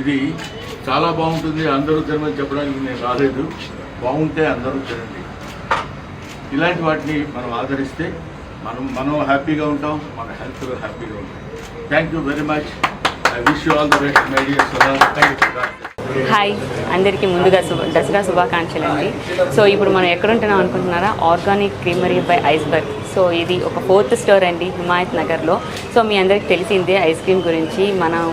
ఇది చాలా బాగుంటుంది. అందరూ తినమని చెప్పడానికి నేను రాలేదు. బాగుంటే అందరూ తినండి. ఇలాంటి వాటిని మనం ఆదరిస్తే మనం హ్యాపీగా ఉంటాం, మన హెల్త్ హ్యాపీగా ఉంటాం. Thank you very much. I wish you all the best my dear సోదర్. Thank you. హాయ్, అందరికీ ముందుగా దసరా శుభాకాంక్షలు అండి. సో ఇప్పుడు మనం ఎక్కడుంటున్నాం అనుకుంటున్నారా? Organic creamery by iceberg. So ఇది ఒక 4th స్టోర్ అండి హిమాయత్ నగర్లో. సో మీ అందరికి తెలిసిందే ఐస్ క్రీమ్ గురించి. మనం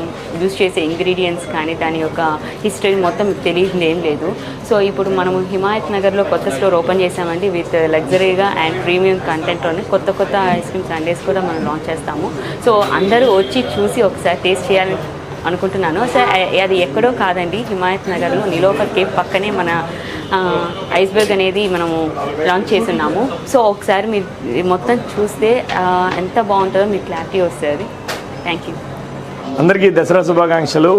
యూజ్ చేసే ఇంగ్రీడియంట్స్ కానీ దాని యొక్క హిస్టరీ మొత్తం మీకు తెలియదు ఏం లేదు. సో ఇప్పుడు మనము హిమాయత్ నగర్లో కొత్త స్టోర్ ఓపెన్ చేసామండి. విత్ లగ్జరీగా అండ్ ప్రీమియం కంటెంట్లోనే కొత్త ఐస్ క్రీమ్ సండేస్ కూడా మనం లాంచ్ చేస్తాము. సో అందరూ వచ్చి చూసి ఒకసారి టేస్ట్ చేయాలని అనుకుంటున్నాను. సో అది ఎక్కడో కాదండి, హిమాయత్ నగర్లో నిలోఫర్ కేఫ్ పక్కనే మన ఐస్బర్గ్ అనేది మనము లాంచ్ చేస్తున్నాము. సో ఒకసారి మీరు మొత్తం చూస్తే ఎంత బాగుంటుందో మీకు క్లారిటీ వస్తుంది. Thank you. అందరికీ దసరా శుభాకాంక్షలు.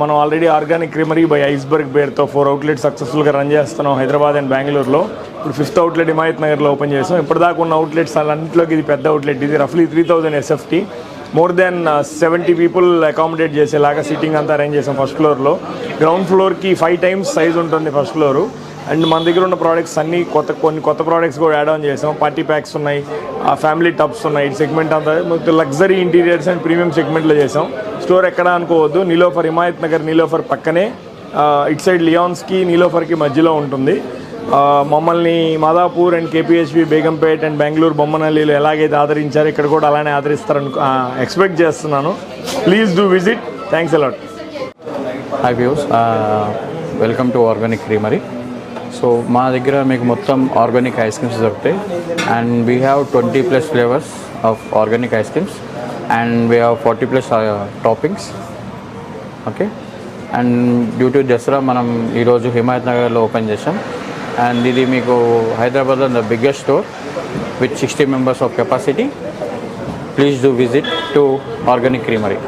మనం already organic creamery by iceberg పేరుతో 4 అవుట్లెట్స్ సక్సెస్ఫుల్గా రన్ చేస్తున్నాం హైదరాబాద్ అండ్ బెంగళూరులో. ఇప్పుడు 5th అవుట్లెట్ హిమాయత్ నగర్లో ఓపెన్ చేసాం. ఇప్పటిదాకా ఉన్న అవుట్లెట్స్ అన్నింటిలోకి ఇది పెద్ద అవుట్లెట్. ఇది రఫ్లీ 3000 SFT. More than 70 people accommodate చేసేలాగా సీటింగ్ అంతా అరేంజ్ చేసాం ఫస్ట్ ఫ్లోర్లో. గ్రౌండ్ ఫ్లోర్కి 5 times సైజ్ ఉంటుంది ఫస్ట్ ఫ్లోరు. అండ్ మన దగ్గర ఉన్న ప్రోడక్ట్స్ అన్నీ కొన్ని కొత్త ప్రోడక్ట్స్ కూడా యాడ్ ఆన్ చేసాం. పార్టీ ప్యాక్స్ ఉన్నాయి, ఫ్యామిలీ టబ్స్ ఉన్నాయి. సెగ్మెంట్ అంతా లగ్జరీ ఇంటీరియర్స్ అండ్ ప్రీమియం సెగ్మెంట్లో చేసాం. స్టోర్ ఎక్కడ అనుకోవద్దు, నిలోఫర్ హిమాయత్ నగర్ నిలోఫర్ పక్కనే, ఇట్ సైడ్ లియాన్స్కి నిలోఫర్కి మధ్యలో ఉంటుంది. మమ్మల్ని Madhapur and KPHB Begumpet and Bengaluru బొమ్మనల్లిలో ఎలాగైతే ఆదరించారో ఇక్కడ కూడా అలానే ఆదరిస్తారని ఎక్స్పెక్ట్ చేస్తున్నాను. Please do visit. Thanks a lot. Hi views, welcome to organic creamery. So మా దగ్గర మీకు మొత్తం ఆర్గానిక్ ఐస్ క్రీమ్స్ దొరుకుతాయి. And we have 20+ flavours of organic ice creams and we have 40+ toppings. Okay. And due to Dasara మనం ఈరోజు హిమాయత్ నగర్లో open చేసాం. And ఇది మీకు హైదరాబాద్లో the biggest store with 60 members of capacity. Please do visit to Organic Creamery.